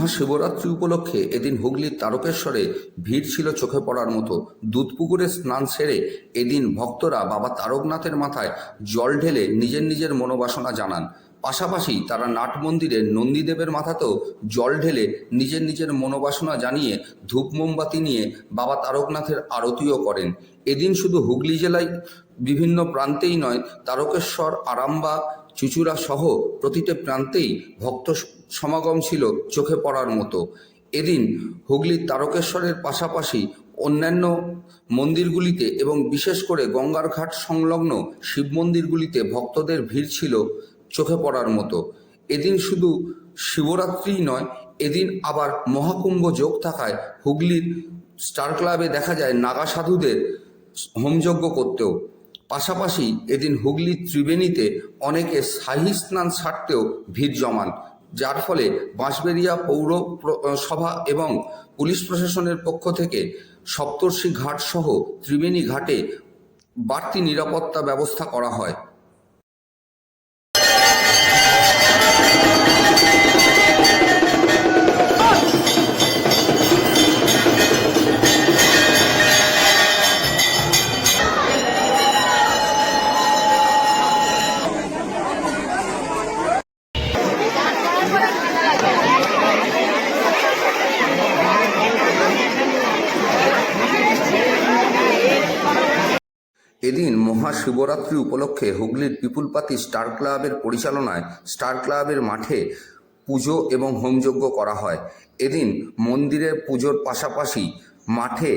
মহাশিবরাত্রি উপলক্ষে এদিন হুগলির তারকেশ্বরে ভিড় ছিল চোখে পড়ার মতো। দুধপুকুরে স্নান সেরে এদিন ভক্তরা বাবা তারকনাথের মাথায় জল ঢেলে নিজের নিজের মনোবাসনা জানান। পাশাপাশি তারা নাট মন্দিরের নন্দীদেবের মাথাতেও জল ঢেলে নিজের নিজের মনোবাসনা জানিয়ে ধূপ মোমবাতি নিয়ে বাবা তারকনাথের আরতিও করেন। এদিন শুধু হুগলি জেলায় বিভিন্ন প্রান্তেই নয়, তারকেশ্বর, আরামবাগ, চুঁচুড়া সহ প্রতিটি প্রান্তেই ভক্ত সমাগম ছিল চোখে পড়ার মতো। এদিন হুগলির তারকেশ্বরের পাশাপাশি অন্যান্য মন্দিরগুলিতে এবং বিশেষ করে গঙ্গার ঘাট সংলগ্ন শিব মন্দিরগুলিতে ভক্তদের ভিড় ছিল চোখে পড়ার মতো। এদিন শুধু শিবরাত্রিই নয়, এদিন আবার মহাকুম্ভ যোগ থাকায় হুগলির স্টার ক্লাবে দেখা যায় নাগা সাধুদের হোমযজ্ঞ করতেও। পাশাপাশি এদিন হুগলির ত্রিবেণীতে অনেকে শাহী স্নান সারতেও ভিড় জমান, যার ফলে বাঁশবেড়িয়া পৌরসভা এবং পুলিশ প্রশাসনের পক্ষ থেকে সপ্তর্ষি ঘাট সহ ত্রিবেণী ঘাটে বাড়তি নিরাপত্তা ব্যবস্থা করা হয়। এদিন মহাশিবরাত্রি উপলক্ষে হুগলির পিপুলপাতি স্টার ক্লাবের পরিচালনায় স্টার ক্লাবের মাঠে পুজো এবং হোমযজ্ঞ করা হয়। এদিন মন্দিরের পুজোর পাশাপাশি মাঠে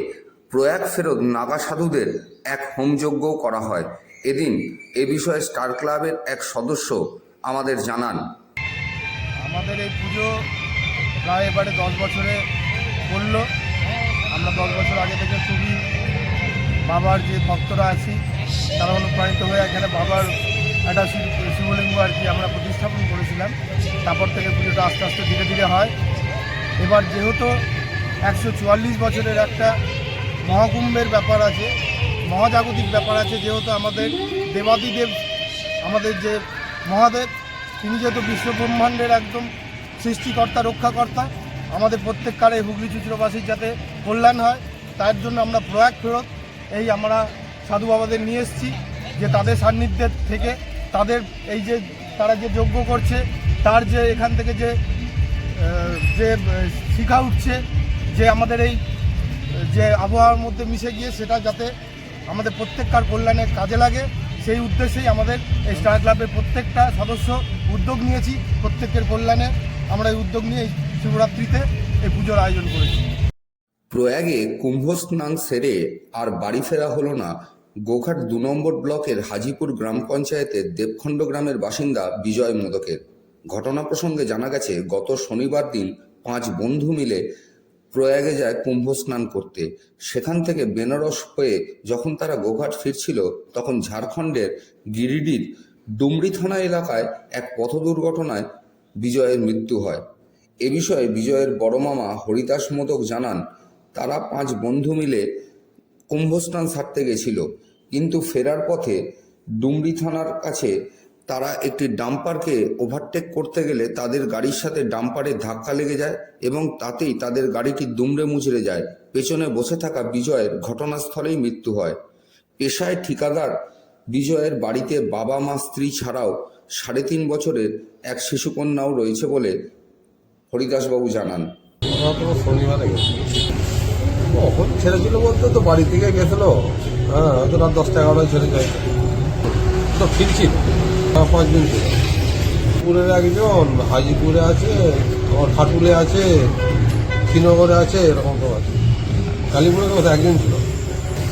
প্রয়াগ ফেরত নাগা সাধুদের এক হোমযজ্ঞও করা হয়। এদিন এ বিষয়ে স্টার ক্লাবের এক সদস্য আমাদের জানান। আমাদের এই পুজো প্রায় এবারে 10 বছরে করল। আমরা 10 বছর আগে থেকে খুবই বাবার যে ভক্তরা আছি তারা অনুপ্রাণিত হয়ে এখানে বাবার একটা শিবলিঙ্গ আর কি আমরা প্রতিস্থাপন করেছিলাম। তারপর থেকে পুজোটা আস্তে আস্তে ধীরে ধীরে হয়। এবার যেহেতু 144 বছরের একটা মহাকুম্ভের ব্যাপার আছে, মহাজাগতিক ব্যাপার আছে, যেহেতু আমাদের দেবাদিদেব, আমাদের যে মহাদেব, তিনি যেহেতু বিশ্বব্রহ্মাণ্ডের একদম সৃষ্টিকর্তা, রক্ষাকর্তা, আমাদের প্রত্যেককার এই হুগলি চুঁচুড়াবাসীর যাতে কল্যাণ হয় তার জন্য আমরা প্রয়াগ ফেরত এই আমরা সাধু বাবাদের নিয়ে এসেছি, যে তাদের সান্নিধ্যের থেকে তাদের এই যে তারা যে যজ্ঞ করছে তার যে এখান থেকে যে শিখা উঠছে, যে আমাদের এই যে আবহাওয়ার মধ্যে মিশে গিয়ে সেটা যাতে আমাদের প্রত্যেককার কল্যাণে কাজে লাগে, সেই উদ্দেশ্যেই আমাদের এই স্টার ক্লাবের প্রত্যেকটা সদস্য উদ্যোগ নিয়েছি। প্রত্যেকের কল্যাণে আমরা এই উদ্যোগ নিয়ে এই শিবরাত্রিতে এই পুজোর আয়োজন করেছি। প্রয়াগে কুম্ভ স্নান সেরে আর বাড়ি ফেরা হলো না গোঘাট 2 নম্বর ব্লকের হাজিপুর গ্রাম পঞ্চায়েতের দেবখণ্ড গ্রামের বাসিন্দা বিজয় মোদকের। ঘটনা প্রসঙ্গে জানা গেছে, গত শনিবার দিন 5 বন্ধু মিলে প্রয়াগে যায় কুম্ভ স্নান করতে। সেখান থেকে বেনারস হয়ে যখন তারা গোঘাট ফিরছিল তখন ঝাড়খণ্ডের গিরিডির ডুমরি থানা এলাকায় এক পথ দুর্ঘটনায় বিজয়ের মৃত্যু হয়। এ বিষয়ে বিজয়ের বড় মামা হরিদাস মোদক জানান, তারা 5 বন্ধু মিলে কুম্ভস্নান সারতে গেছিল, কিন্তু ফেরার পথে ডুমরি থানার কাছে তারা একটি ডাম্পারকে ওভারটেক করতে গেলে তাদের গাড়ির সাথে ডাম্পারের ধাক্কা লেগে যায় এবং তাতেই তাদের গাড়িটি দুমড়ে মুচড়ে যায়। পেছনে বসে থাকা বিজয়ের ঘটনাস্থলেই মৃত্যু হয়। পেশায় ঠিকাদার বিজয়ের বাড়িতে বাবা মা স্ত্রী ছাড়াও 3.5 বছরের এক শিশুকন্যাও রয়েছে বলে হরিদাসবাবু জানান। শনিবারে গেছিল, কখন ছেড়েছিল বলতে তো বাড়ি থেকে গেছিল, হয়তো রাত 10টা-11টায় ছেড়ে যায়, তো ফিরছিল 5 দিন ছিল। পুরের একজন হাজিপুরে আছে, আমার খাটুলে আছে, শ্রীনগরে আছে, এরকম তো আছে। কালীপুরে তো একদিন ছিল,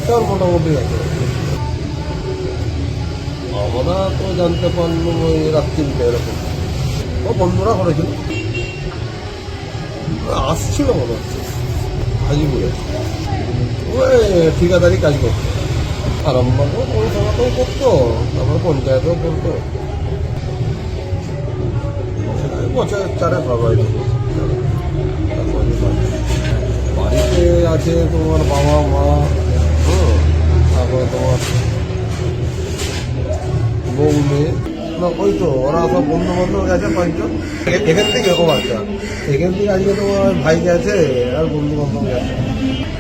তার মোটামুটি আছে। আমরা তো জানতে পারলাম ওই রাত 3টে এরকম, ও বন্ধুরা করেছিল, আসছিল মনে হচ্ছে হাজিপুরে, ওই ঠিকাদারি কাজ করতো। আরামবাগও পৌরসভাতেও করতো, তারপরে পঞ্চায়েতেও করতো। বছর 4 বাড়িতে আছে তোমার বাবা মা, তারপরে তোমার বউ মেয়ে, না ওই তো ওরা সব বন্ধু বান্ধব গেছে 5 জন এখান থেকে। ও আচ্ছা, এখান থেকে আজকে তোমার ভাই গেছে আর বন্ধু বান্ধব গেছে।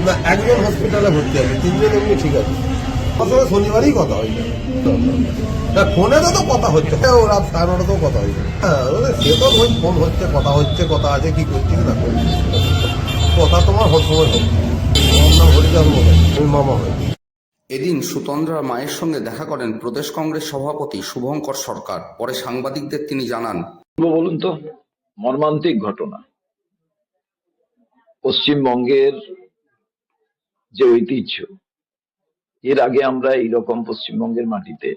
না, একজন হসপিটালে ভর্তি আছে, 3 জন এমনি ঠিক আছে। আসলে শনিবারই কথা হয়েছে। ফোনে তো কথা হচ্ছে, ও রাত 9:30তেও কথা হয়েছে। হ্যাঁ, সে তো ওই ফোন হচ্ছে, কথা হচ্ছে, কথা আছে, কি করছিস না করছিস, কথা তোমার হর সময় হবে। আমার নাম হরিদাস বলে, আমি মামা হই। এদিন সুতন্দ্রার মায়ের সঙ্গে দেখা করেন প্রদেশ কংগ্রেস সভাপতি শুভঙ্কর সরকার। পরে সাংবাদিকদের তিনি জানান, বলুন তো, মর্মান্তিক ঘটনা। পশ্চিমবঙ্গের যে ঐতিহ্য, এর আগে আমরা এইরকম পশ্চিমবঙ্গের মাটিতে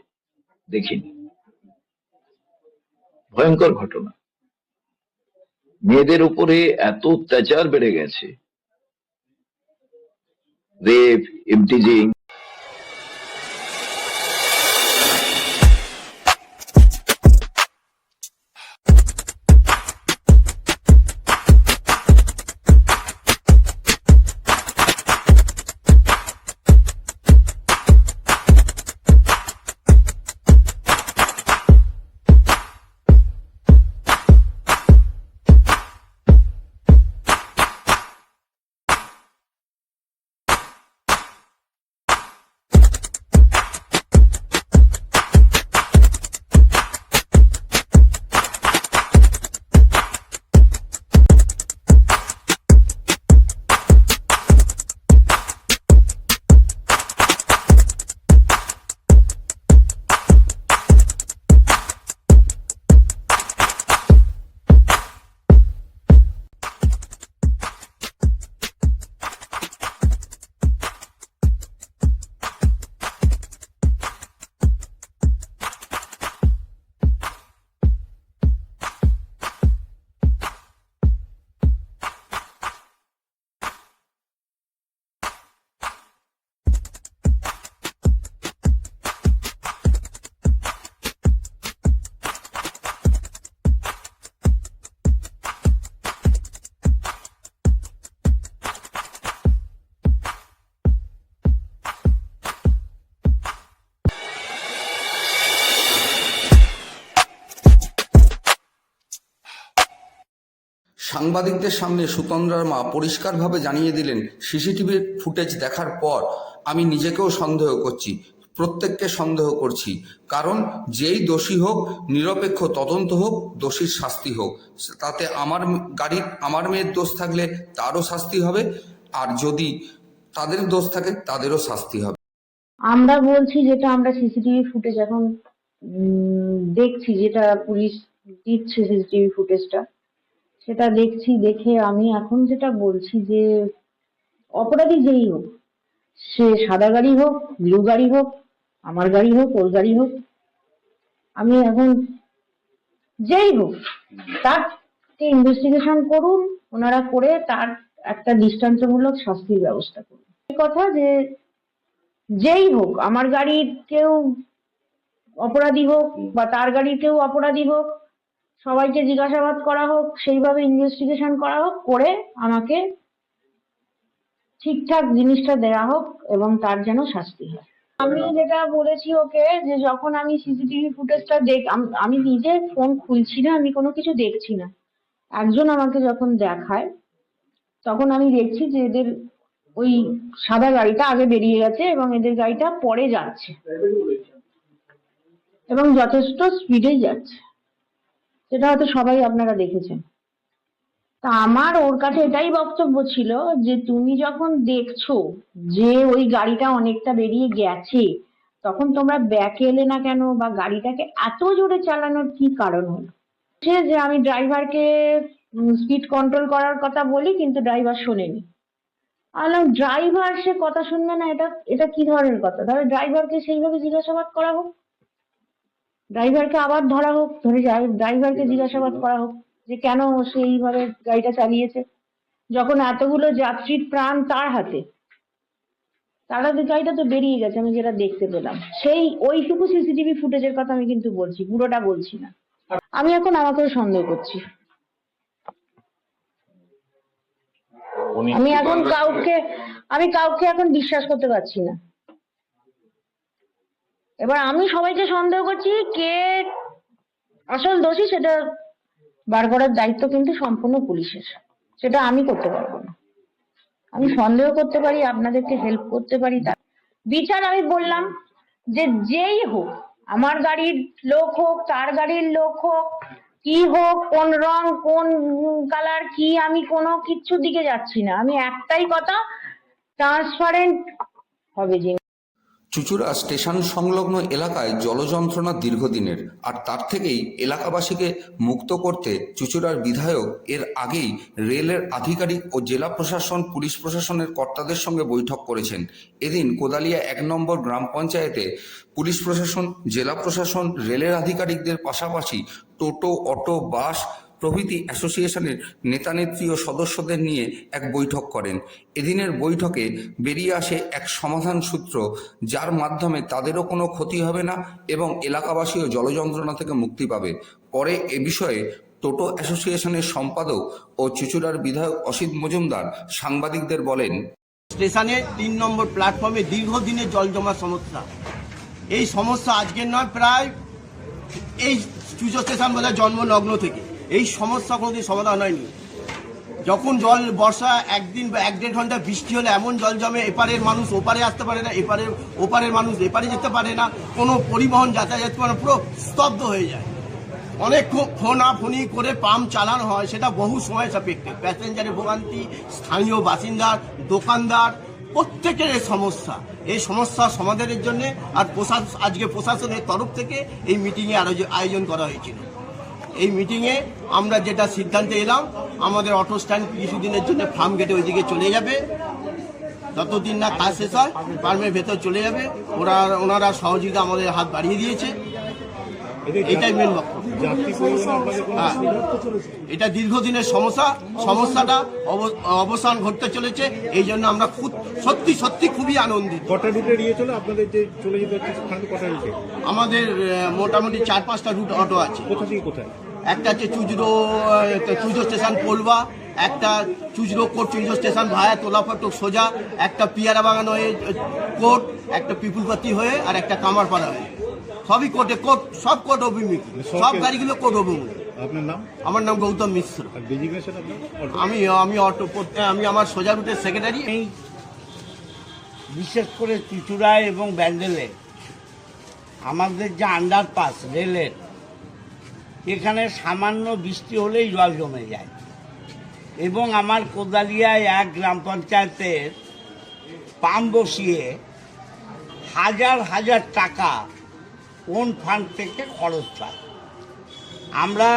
দেখিনি। ভয়ঙ্কর ঘটনা। মেয়েদের উপরে এত অত্যাচার বেড়ে গেছে, রেপ, ইভটিজিং। সাংবাদিকদের সামনে সুতন্দ্রার মা পরিষ্কারভাবে জানিয়ে দিলেন, সিসিটিভির ফুটেজ দেখার পর আমি নিজেকেও সন্দেহ করছি, প্রত্যেককে সন্দেহ করছি। কারণ যেই দোষী হোক, নিরপেক্ষ তদন্ত হোক, দোষীর শাস্তি হোক। তাতে আমার মেয়ের দোষ থাকলে তারও শাস্তি হবে, আর যদি তাদের দোষ থাকে তাদেরও শাস্তি হবে। আমরা বলছি যেটা আমরা সিসিটিভি ফুটেজ এখন দেখছি, যেটা পুলিশ দিচ্ছে সিসিটিভি ফুটেজটা, সেটা দেখছি। দেখে আমি এখন যেটা বলছি যে অপরাধী যেই হোক, সে সাদা গাড়ি হোক, ব্লু গাড়ি হোক, আমার গাড়ি হোক, ওর গাড়ি হোক, আমি এখন যেই হোক তার ইনভেস্টিগেশন করুন ওনারা, করে তার একটা দৃষ্টান্তমূলক শাস্তির ব্যবস্থা করুন। এই কথা যে যেই হোক, আমার গাড়ির কেউ অপরাধী হোক বা তার গাড়ির কেউ অপরাধী হোক, সবাইকে জিজ্ঞাসাবাদ করা হোক, সেইভাবে ইনভেস্টিগেশন করা হোক, করে আমাকে ঠিকঠাক জিনিসটা দেওয়া হোক এবং তার যেন শাস্তি হয়। আমি যেটা বলেছি ওকে, যে যখন আমি সিসিটিভি ফুটেজটা আমি নিজে ফোন খুলছি না, আমি কোনো কিছু দেখছি না, একজন আমাকে যখন দেখায় তখন আমি দেখছি যে এদের ওই সাদা গাড়িটা আগে বেরিয়ে গেছে এবং এদের গাড়িটা পরে যাচ্ছে এবং যথেষ্ট স্পিডেই যাচ্ছে, সেটা হয়তো সবাই আপনারা দেখেছেন। তা আমার ওর কাছে এটাই বক্তব্য ছিল যে তুমি যখন দেখছো যে ওই গাড়িটা অনেকটা বেরিয়ে গেছে, তখন তোমরা ব্যাকে এলে না কেন, বা গাড়িটাকে এত জোরে চালানোর কি কারণ হলো? যে আমি ড্রাইভারকে স্পিড কন্ট্রোল করার কথা বলি, কিন্তু ড্রাইভার শোনেনি। আলাম ড্রাইভার সে কথা শুনবে না, এটা কি ধরনের কথা? তাহলে ড্রাইভারকে সেইভাবে জিজ্ঞাসাবাদ করা হোক, ড্রাইভারকে আবার ধরা হোক, ধরে ড্রাইভারকে জিজ্ঞাসাবাদ করা হোক যে কেন সেইভাবে গাড়িটা চালিয়েছে, যখন এতগুলো যাত্রীর প্রাণ তার হাতে। তার হাতে গাড়িটা তো বেরিয়ে গেছে, আমি যেটা দেখতে পেলাম সেই ওইটুকু সিসিটিভি ফুটেজের কথা আমি কিন্তু বলছি, পুরোটা বলছি না। আমি এখন আমাকেও সন্দেহ করছি। আমি এখন কাউকে এখন বিশ্বাস করতে পারছি না। এবার আমি সবাইকে সন্দেহ করছি, কে আসল দোষী সেটা বার করার দায়িত্ব কিন্তু সম্পূর্ণ পুলিশের, সেটা আমি করতে পারবো না। আমি সন্দেহ করতে পারি, আপনাদেরকে হেল্প করতে পারি, তা বিচার আমি বললাম যে যেই হোক, আমার গাড়ির লোক হোক, তার গাড়ির লোক হোক, কি হোক, কোন রং কোন কালার কি, আমি কোনো কিচ্ছুর দিকে যাচ্ছি না। আমি একটাই কথা, ট্রান্সপারেন্ট হবে যে। চুঁচুড়া স্টেশন সংলগ্ন এলাকায় জলযন্ত্রণা দীর্ঘদিনের, আর তার থেকেই এলাকাবাসীকে মুক্ত করতে চুঁচুড়ার বিধায়ক এর আগেই রেলের আধিকারিক ও জেলা প্রশাসন পুলিশ প্রশাসনের কর্তাদের সঙ্গে বৈঠক করেছেন। এদিন কোদালিয়া 1 নম্বর গ্রাম পঞ্চায়েতে পুলিশ প্রশাসন, জেলা প্রশাসন, রেলের আধিকারিকদের পাশাপাশি টোটো, অটো, বাস প্রভৃতি অ্যাসোসিয়েশনের নেতানেত্রী ও সদস্যদের নিয়ে এক বৈঠক করেন। এদিনের বৈঠকে বেরিয়ে আসে এক সমাধান সূত্র, যার মাধ্যমে তাদেরও কোনো ক্ষতি হবে না এবং এলাকাবাসীও জলযন্ত্রণা থেকে মুক্তি পাবে। পরে এ বিষয়ে টোটো অ্যাসোসিয়েশনের সম্পাদক ও চুঁচুড়ার বিধায়ক অসিত মজুমদার সাংবাদিকদের বলেন, স্টেশনে 3 নম্বর প্ল্যাটফর্মে দীর্ঘদিনের জল জমা সমস্যা। এই সমস্যা আজকের নয়, প্রায় এই চুঁচুড়া স্টেশন বোধহয় জন্মলগ্ন থেকে এই সমস্যা কোনোদিন সমাধান হয়নি। যখন জল বর্ষা একদিন বা 1-1.5 ঘন্টা বৃষ্টি হলে এমন জল জমে, এপারের মানুষ ওপারে আসতে পারে না, ওপারের মানুষ এপারে যেতে পারে না, কোনো পরিবহন যাতায়াত মানে পুরো স্তব্ধ হয়ে যায়। অনেক ফোনাফোনি করে পাম্প চালানো হয়, সেটা বহু সময় সাপেক্ষে। প্যাসেঞ্জারের ভোগান্তি, স্থানীয় বাসিন্দার, দোকানদার প্রত্যেকের এই সমস্যা। এই সমস্যা সমাধানের জন্য আর আজকে প্রশাসনের তরফ থেকে এই মিটিংয়ে আয়োজন করা হয়েছিল। এই মিটিংয়ে আমরা যেটা সিদ্ধান্তে এলাম, আমাদের অটো স্ট্যান্ড কিছুদিনের জন্য ফার্ম গেটে ওইদিকে চলে যাবে, যতদিন না কাজ শেষ হয় ফার্মের ভেতর চলে যাবে। ওনারা সহযোগিতা আমাদের হাত বাড়িয়ে দিয়েছে, এটাই মেন বক্তব্য। হ্যাঁ, এটা দীর্ঘদিনের সমস্যাটা অবসান ঘটতে চলেছে, এই জন্য আমরা সত্যি খুবই আনন্দিত। কটা রুটে নিয়ে চলে আপনাদের যে চলে যেতে হচ্ছে, কটা রুটে? আমাদের মোটামুটি 4-5টা রুট অটো আছে। কোথা থেকে কোথায়? একটা হচ্ছে চুঁচুড়ো স্টেশন পোলবা, একটা চুঁচুড়ো কোর্ট চুঁচুড়ো স্টেশন ভায়া তোলাফাটক সোজা, একটা পিয়ারা বাগান হয়ে কোর্ট, একটা পিপুলপাতি হয়ে, আর একটা কামারপাড়া হয়ে। সবই কোর্টে, সব কোর্ট অভিমুখী, সব গাড়িগুলো কোর্ট অভিমুখী। আপনার নাম? আমার নাম গৌতম মিশ্র। আর ডেজিগনেশন আপনার? আমি আমার সোজা রুটের সেক্রেটারি। বিশেষ করে চুঁচুড়ায় এবং ব্যান্ডেলে আমাদের যে আন্ডারপাস রেলের, এখানে সামান্য বৃষ্টি হলেই জল জমে যায়। এবং আমার কোদালিয়ায় 1 গ্রাম পঞ্চায়েতের পাম্প বসিয়ে হাজার টাকা কোন ফান্ড থেকে খরচ হয়। আমরা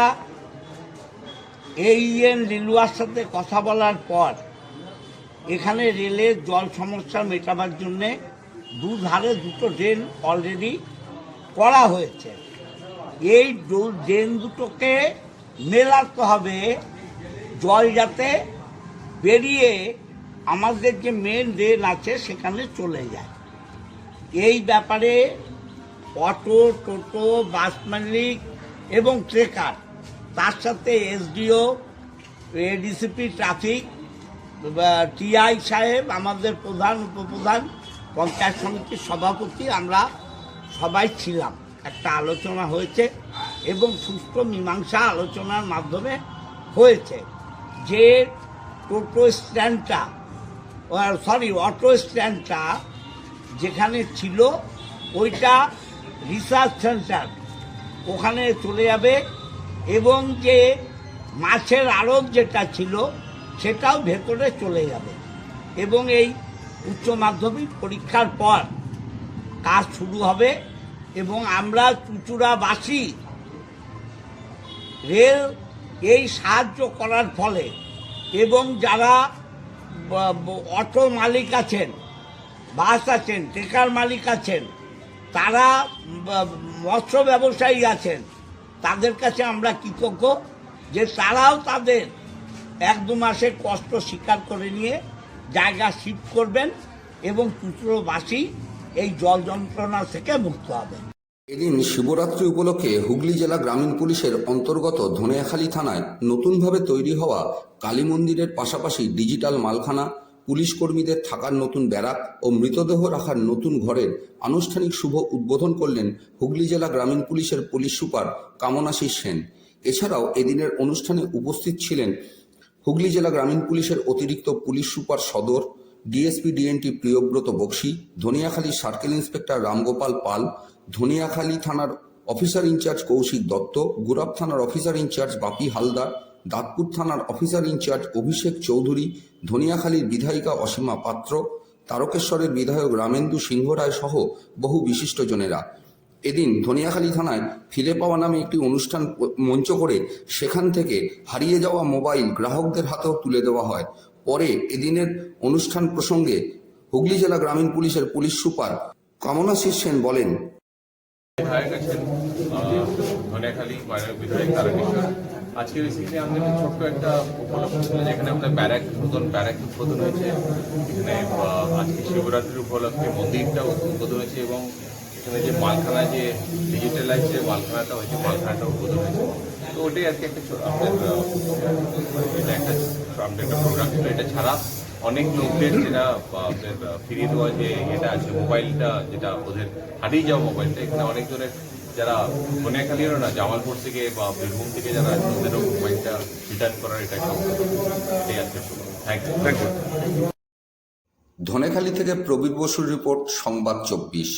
AEN লিলুয়ার সাথে কথা বলার পর এখানে রেলের জল সমস্যা মেটাবার জন্যে দুধারে 2টো ড্রেন অলরেডি করা হয়েছে। এই ড্রেন দুটোকে মেলাতে হবে, জল যাতে বেরিয়ে আমাদের যে মেন ড্রেন আছে সেখানে চলে যায়। এই ব্যাপারে অটো, টোটো, বাস মালিক এবং ট্রেকার, তার সাথে SDO, ADCP ট্রাফিক, TI সাহেব, আমাদের প্রধান, উপপ্রধান, পঞ্চায়েত সমিতির সভাপতি, আমরা সবাই ছিলাম। একটা আলোচনা হয়েছে এবং সুষ্ঠু মীমাংসা আলোচনার মাধ্যমে হয়েছে যে টোটো স্ট্যান্ডটা, অটো স্ট্যান্ডটা যেখানে ছিল ওইটা রিসার্চ সেন্টার, ওখানে চলে যাবে। এবং যে মাছের আড়ত যেটা ছিল সেটাও ভেতরে চলে যাবে। এবং এই উচ্চ মাধ্যমিক পরীক্ষার পর কাজ শুরু হবে। এবং আমরা চুঁচুড়াবাসী রেল এই সাহায্য করার ফলে, এবং যারা অটো মালিক আছেন, বাস আছেন, ট্রেকার মালিক আছেন, তারা মৎস্য ব্যবসায়ী আছেন, তাদের কাছে আমরা কৃতজ্ঞ যে তারাও তাদের 1-2 মাসের কষ্ট স্বীকার করে নিয়ে জায়গা শিফট করবেন এবং চুঁচুড়াবাসী এই জল যন্ত্রণা থেকে মুক্ত হবে। এদিন শিবরাত্রি উপলক্ষে হুগলি জেলা গ্রামীণ পুলিশের অন্তর্গত ধনিয়াখালী থানায় নতুনভাবে তৈরি হওয়া কালী মন্দিরের পাশাপাশি ডিজিটাল মালখানা, পুলিশ কর্মীদের থাকার নতুন ব্যারাক ও মৃতদেহ রাখার নতুন ঘরের আনুষ্ঠানিক শুভ উদ্বোধন করলেন হুগলি জেলা গ্রামীণ পুলিশের পুলিশ সুপার কামনাশিস সেন। এছাড়াও এদিনের অনুষ্ঠানে উপস্থিত ছিলেন হুগলি জেলা গ্রামীণ পুলিশের অতিরিক্ত পুলিশ সুপার সদর, DSP DNT Priyabrata Bakshi, Dhaniakhali circle inspector Ramgopal Pal, Dhaniakhali থানার অফিসার ইনচার্জ কৌশিক দত্ত, গুরাব থানার অফিসার ইনচার্জ বাপি হালদার, দাঁতপুর থানার অফিসার ইনচার্জ অভিষেক চৌধুরী, ধনিয়াখালীর বিধায়িকা অসীমা পাত্র, তারকেশ্বরের বিধায়ক রামেন্দু সিংহ রায় সহ বহু বিশিষ্টজনেরা। এদিন ধনিয়াখালী থানায় ফিরে পাওয়া নামে একটি অনুষ্ঠান মঞ্চ করে সেখান থেকে হারিয়ে যাওয়া মোবাইল গ্রাহকদের হাতেও তুলে দেওয়া হয়। পরে এদিনের অনুষ্ঠান প্রসঙ্গে হুগলি জেলা গ্রামীণ পুলিশের পুলিশ সুপার কামনাশিস সেন বলেন, বিধায়ক আছেন ধনিয়াখালী বিধায়ক তারকেশ্বর। আজকে বেসিক্যালি আমাদের ছোট্ট একটা উপলক্ষ ছিল যেখানে আমাদের নতুন ব্যারাক উদ্বোধন হয়েছে। এখানে আজকে শিবরাত্রির উপলক্ষে মন্দিরটা উদ্বোধন হয়েছে এবং এখানে যে মালখানা, যে ডিজিটালাইজ যে মালখানাটা হয়েছে, মালখানাটা উদ্বোধন হয়েছে। তো ওটাই আর কি একটা আমাদের একটা প্রোগ্রাম ছিল। এটা ছাড়া অনেক লোকদের যেটা ফিরিয়ে দেওয়া যে এটা আছে মোবাইলটা, যেটা ওদের হারিয়ে যাওয়া মোবাইলটা, এখানে অনেকজনের যারা ধনিয়াখালীরও না, জামালপুর থেকে বা বীরভূম থেকে যারা আছে ওদেরও মোবাইলটা রিটার্ন করার এটা একটা এটাই আছে। Thank you. ধনেখালী থেকে প্রবীর বসুর রিপোর্ট, সংবাদ 24।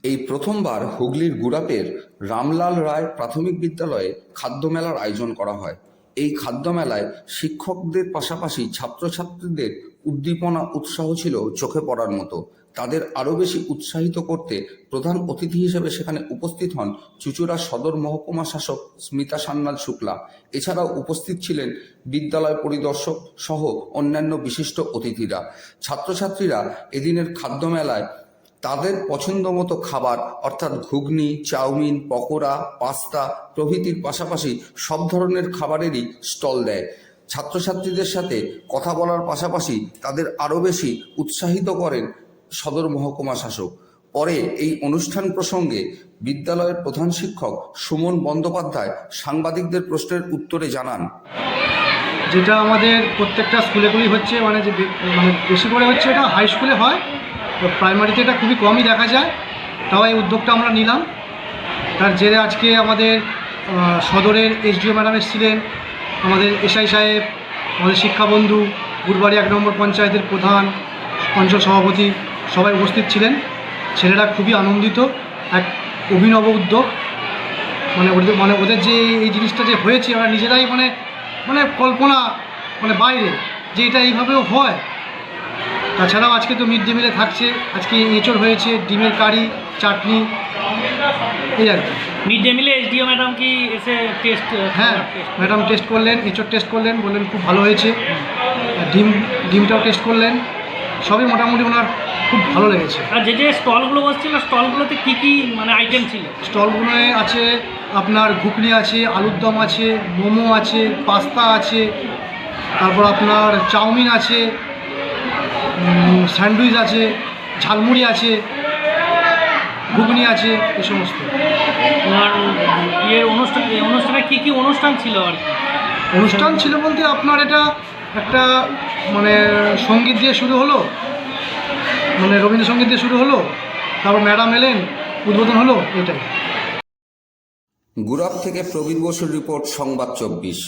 এই প্রথমবার হুগলির গুরাপের রামলাল রায় প্রাথমিক বিদ্যালয়ে খাদ্যমেলার আয়োজন করা হয়। এই খাদ্যমেলায় শিক্ষকদের পাশাপাশি ছাত্রছাত্রীদের উদ্দীপনা উৎসাহ ছিল চোখে পড়ার মতো। তাদের আরও বেশি উৎসাহিত করতে প্রধান অতিথি হিসেবে সেখানে উপস্থিত হন চুঁচুড়া সদর মহকুমা শাসক স্মিতা সান্যাল শুক্লা। এছাড়াও উপস্থিত ছিলেন বিদ্যালয় পরিদর্শক সহ অন্যান্য বিশিষ্ট অতিথিরা। ছাত্রছাত্রীরা এদিনের খাদ্যমেলায় তাদের পছন্দ মতো খাবার অর্থাৎ ঘুগনি, চাউমিন, পকোড়া, পাস্তা প্রভৃতির পাশাপাশি সব ধরনের খাবারেরই স্টল দেয়। ছাত্রছাত্রীদের সাথে কথা বলার পাশাপাশি তাদের আরও বেশি উৎসাহিত করেন সদর মহকুমা শাসক। পরে এই অনুষ্ঠান প্রসঙ্গে বিদ্যালয়ের প্রধান শিক্ষক সুমন বন্দ্যোপাধ্যায় সাংবাদিকদের প্রশ্নের উত্তরে জানান, যেটা আমাদের প্রত্যেকটা স্কুলেগুলি হচ্ছে, মানে বেশি করে হচ্ছে এটা হাই স্কুলে হয়, তো প্রাইমারিতে এটা খুবই কমই দেখা যায়। তাও এই উদ্যোগটা আমরা নিলাম। তার জেরে আজকে আমাদের সদরের এসডিও ম্যাডাম এসেছিলেন, আমাদের এসআই সাহেব, আমাদের শিক্ষাবন্ধু, গুরবাড়ি 1 নম্বর পঞ্চায়েতের প্রধান, অঞ্চল সভাপতি সবাই উপস্থিত ছিলেন। ছেলেরা খুবই আনন্দিত, এক অভিনব উদ্যোগ। মানে ওদের যে এই জিনিসটা যে হয়েছে, ওরা নিজেরাই মানে কল্পনা বাইরে যে এটা এইভাবেও হয়। তাছাড়াও আজকে তো মিড ডে মিলে থাকছে, আজকে এঁচড় হয়েছে, ডিমের কারি, চাটনি, এই আর কি। মিড ডে মিলে এসডিও ম্যাডাম কি এসে টেস্ট? হ্যাঁ, ম্যাডাম টেস্ট করলেন, এঁচড় টেস্ট করলেন, বললেন খুব ভালো হয়েছে। ডিমটাও টেস্ট করলেন, সবই মোটামুটি ওনার খুব ভালো লেগেছে। আর যে স্টলগুলো বসছিল, স্টলগুলোতে কী কী আইটেম ছিল? স্টলগুলোয় আছে আপনার ঘুগনি আছে, আলুর দম আছে, মোমো আছে, পাস্তা আছে, তারপর আপনার চাউমিন আছে, স্যান্ডউইচ আছে, ঝালমুড়ি আছে, ঘুগনি আছে, এই সমস্ত। অনুষ্ঠানে কী কী অনুষ্ঠান ছিল আর কি? অনুষ্ঠান ছিল বলতে আপনার এটা একটা সঙ্গীত দিয়ে শুরু হলো, রবীন্দ্রসঙ্গীত দিয়ে শুরু হলো, তারপর ম্যাডাম এলেন, উদ্বোধন হলো, এটাই। গুরাপ থেকে প্রবীর বসুর রিপোর্ট, সংবাদ 24।